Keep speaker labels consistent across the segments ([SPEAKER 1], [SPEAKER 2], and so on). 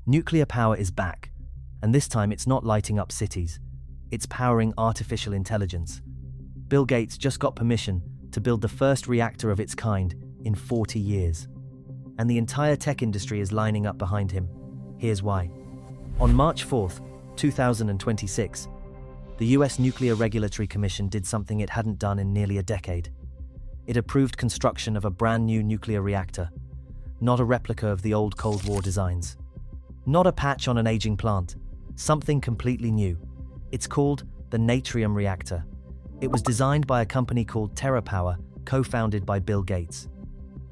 [SPEAKER 1] Nuclear power is back, and this time it's not lighting up cities. It's powering artificial intelligence. Bill Gates just got permission to build the first reactor of its kind in 40 years. And the entire tech industry is lining up behind him. Here's why. On March 4th, 2026, the US Nuclear Regulatory Commission did something it hadn't done in nearly a decade. It approved construction of a brand new nuclear reactor, not a replica of the old Cold War designs. Not a patch on an aging plant, something completely new. It's called the Natrium reactor. It was designed by a company called TerraPower, co-founded by Bill Gates.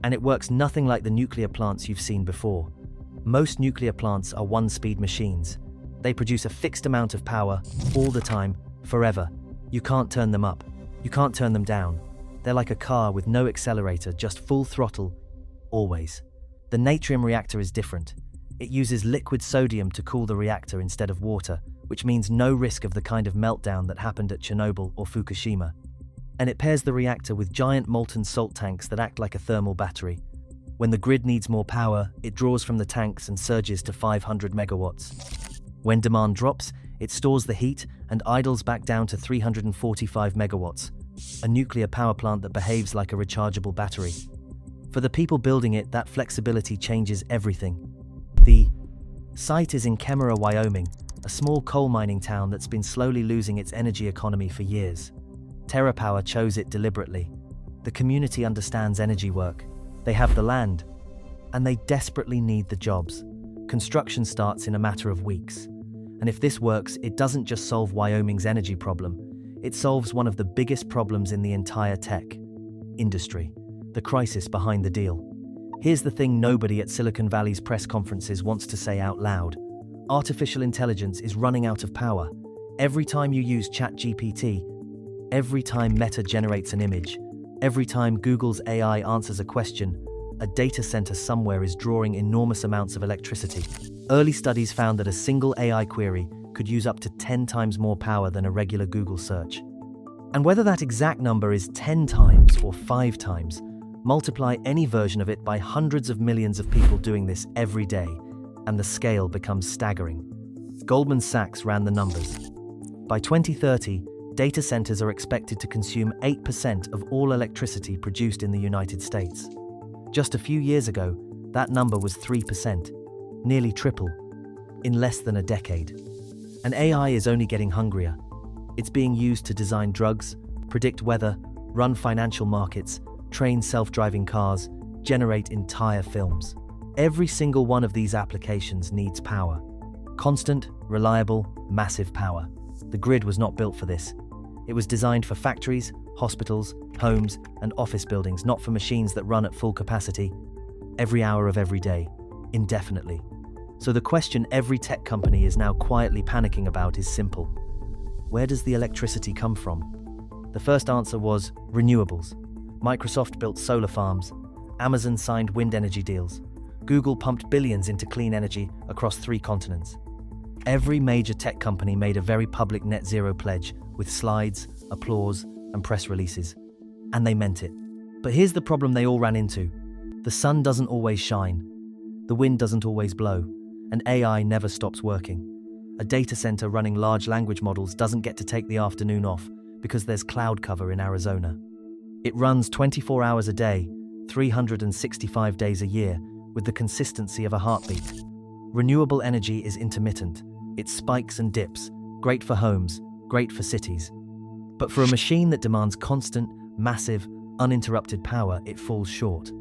[SPEAKER 1] And it works nothing like the nuclear plants you've seen before. Most nuclear plants are one-speed machines. They produce a fixed amount of power all the time, forever. You can't turn them up. You can't turn them down. They're like a car with no accelerator, just full throttle, always. The Natrium reactor is different. It uses liquid sodium to cool the reactor instead of water, which means no risk of the kind of meltdown that happened at Chernobyl or Fukushima. And it pairs the reactor with giant molten salt tanks that act like a thermal battery. When the grid needs more power, it draws from the tanks and surges to 500 megawatts. When demand drops, it stores the heat and idles back down to 345 megawatts, a nuclear power plant that behaves like a rechargeable battery. For the people building it, that flexibility changes everything. The site is in Kemmerer, Wyoming, a small coal mining town that's been slowly losing its energy economy for years. TerraPower chose it deliberately. The community understands energy work. They have the land, and they desperately need the jobs. Construction starts in a matter of weeks. And if this works, it doesn't just solve Wyoming's energy problem. It solves one of the biggest problems in the entire tech industry, the crisis behind the deal. Here's the thing nobody at Silicon Valley's press conferences wants to say out loud. Artificial intelligence is running out of power. Every time you use ChatGPT, every time Meta generates an image, every time Google's AI answers a question, a data center somewhere is drawing enormous amounts of electricity. Early studies found that a single AI query could use up to 10 times more power than a regular Google search. And whether that exact number is 10 times or 5 times, multiply any version of it by hundreds of millions of people doing this every day, and the scale becomes staggering. Goldman Sachs ran the numbers. By 2030, data centers are expected to consume 8% of all electricity produced in the United States. Just a few years ago, that number was 3%, nearly triple, in less than a decade. And AI is only getting hungrier. It's being used to design drugs, predict weather, run financial markets, train self-driving cars, generate entire films. Every single one of these applications needs power. Constant, reliable, massive power. The grid was not built for this. It was designed for factories, hospitals, homes, and office buildings, not for machines that run at full capacity, every hour of every day, indefinitely. So the question every tech company is now quietly panicking about is simple. Where does the electricity come from? The first answer was renewables. Microsoft built solar farms. Amazon signed wind energy deals. Google pumped billions into clean energy across 3 continents. Every major tech company made a very public net zero pledge with slides, applause, and press releases. And they meant it. But here's the problem they all ran into. The sun doesn't always shine. The wind doesn't always blow. And AI never stops working. A data center running large language models doesn't get to take the afternoon off because there's cloud cover in Arizona. It runs 24 hours a day, 365 days a year, with the consistency of a heartbeat. Renewable energy is intermittent. It spikes and dips, great for homes, great for cities. But for a machine that demands constant, massive, uninterrupted power, it falls short.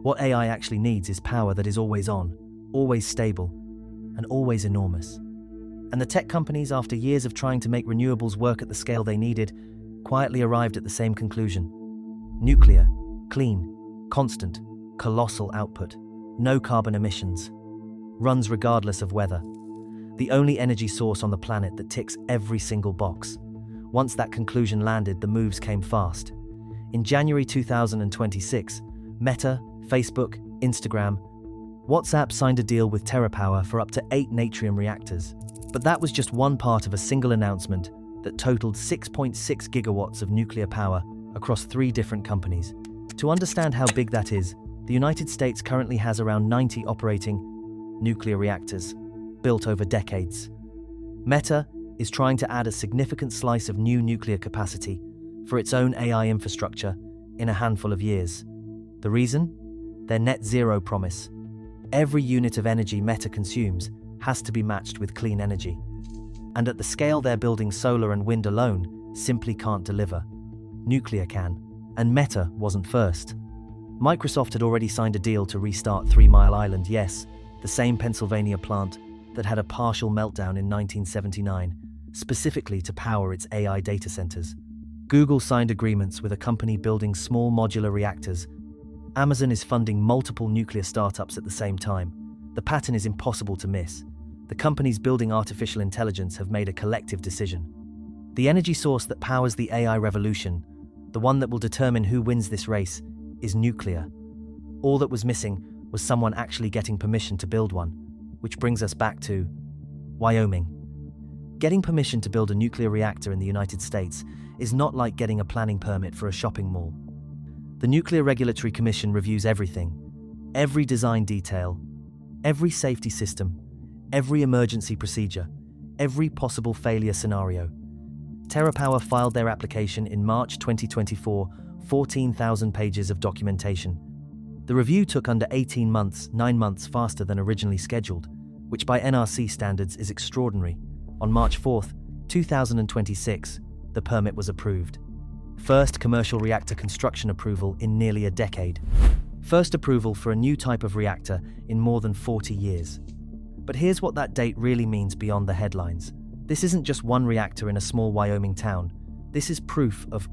[SPEAKER 1] What AI actually needs is power that is always on, always stable, and always enormous. And the tech companies, after years of trying to make renewables work at the scale they needed, quietly arrived at the same conclusion. Nuclear, clean, constant, colossal output, no carbon emissions, runs regardless of weather. The only energy source on the planet that ticks every single box. Once that conclusion landed, the moves came fast. In January 2026, Meta, Facebook, Instagram, WhatsApp signed a deal with TerraPower for up to 8 Natrium reactors. But that was just one part of a single announcement that totaled 6.6 gigawatts of nuclear power across 3 different companies. To understand how big that is, the United States currently has around 90 operating nuclear reactors, built over decades. Meta is trying to add a significant slice of new nuclear capacity for its own AI infrastructure in a handful of years. The reason? Their net zero promise. Every unit of energy Meta consumes has to be matched with clean energy. And at the scale they're building, solar and wind alone simply can't deliver. Nuclear can, and Meta wasn't first. Microsoft had already signed a deal to restart 3 Mile Island, yes, the same Pennsylvania plant that had a partial meltdown in 1979, specifically to power its AI data centers. Google signed agreements with a company building small modular reactors. Amazon is funding multiple nuclear startups at the same time. The pattern is impossible to miss. The companies building artificial intelligence have made a collective decision. The energy source that powers the AI revolution, the one that will determine who wins this race, is nuclear. All that was missing was someone actually getting permission to build one, which brings us back to Wyoming. Getting permission to build a nuclear reactor in the United States is not like getting a planning permit for a shopping mall. The Nuclear Regulatory Commission reviews everything, every design detail, every safety system, every emergency procedure, every possible failure scenario. TerraPower filed their application in March 2024, 14,000 pages of documentation. The review took under 18 months, 9 months faster than originally scheduled, which by NRC standards is extraordinary. On March 4, 2026, the permit was approved. First commercial reactor construction approval in nearly a decade. First approval for a new type of reactor in more than 40 years. But here's what that date really means beyond the headlines. This isn't just one reactor in a small Wyoming town. This is proof of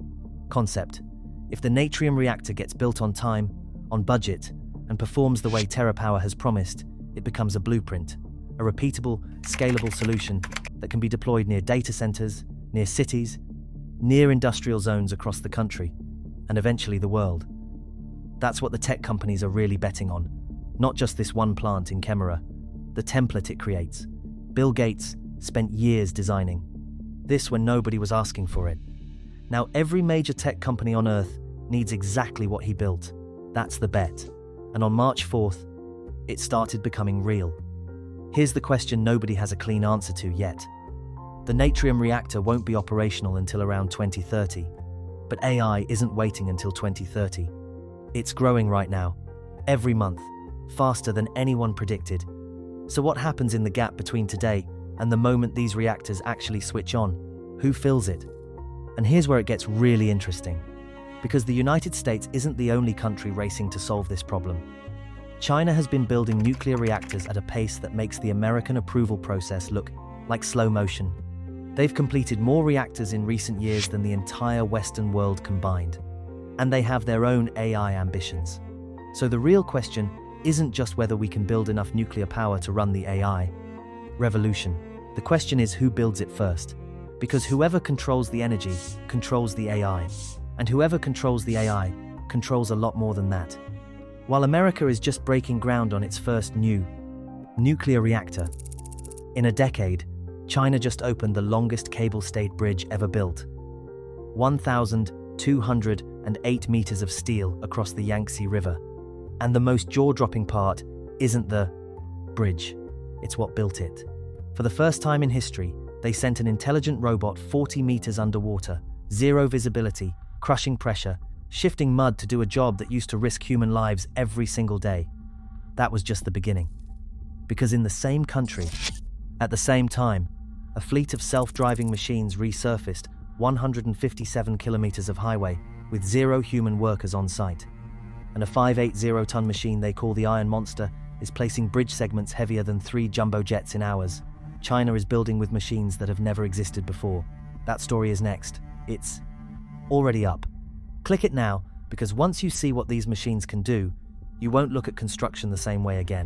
[SPEAKER 1] concept. If the Natrium reactor gets built on time, on budget, and performs the way TerraPower has promised, it becomes a blueprint, a repeatable, scalable solution that can be deployed near data centers, near cities, near industrial zones across the country, and eventually the world. That's what the tech companies are really betting on, not just this one plant in Kemmerer, the template it creates. Bill Gates spent years designing this when nobody was asking for it. Now every major tech company on Earth needs exactly what he built. That's the bet. And on March 4th, it started becoming real. Here's the question nobody has a clean answer to yet. The Natrium reactor won't be operational until around 2030. But AI isn't waiting until 2030. It's growing right now, every month, faster than anyone predicted. So what happens in the gap between today and the moment these reactors actually switch on? Who fills it? And here's where it gets really interesting. Because the United States isn't the only country racing to solve this problem. China has been building nuclear reactors at a pace that makes the American approval process look like slow motion. They've completed more reactors in recent years than the entire Western world combined. And they have their own AI ambitions. So the real question isn't just whether we can build enough nuclear power to run the AI revolution. The question is who builds it first. Because whoever controls the energy controls the AI. And whoever controls the AI controls a lot more than that. While America is just breaking ground on its first new nuclear reactor, in a decade, China just opened the longest cable-stayed bridge ever built. 1,208 meters of steel across the Yangtze River. And the most jaw-dropping part isn't the bridge, it's what built it. For the first time in history, they sent an intelligent robot 40 meters underwater, zero visibility, crushing pressure, shifting mud to do a job that used to risk human lives every single day. That was just the beginning. Because in the same country, at the same time, a fleet of self-driving machines resurfaced 157 kilometers of highway with 0 human workers on site. And a 580-ton machine they call the Iron Monster is placing bridge segments heavier than 3 jumbo jets in hours. China is building with machines that have never existed before. That story is next. It's already up. Click it now, because once you see what these machines can do, you won't look at construction the same way again.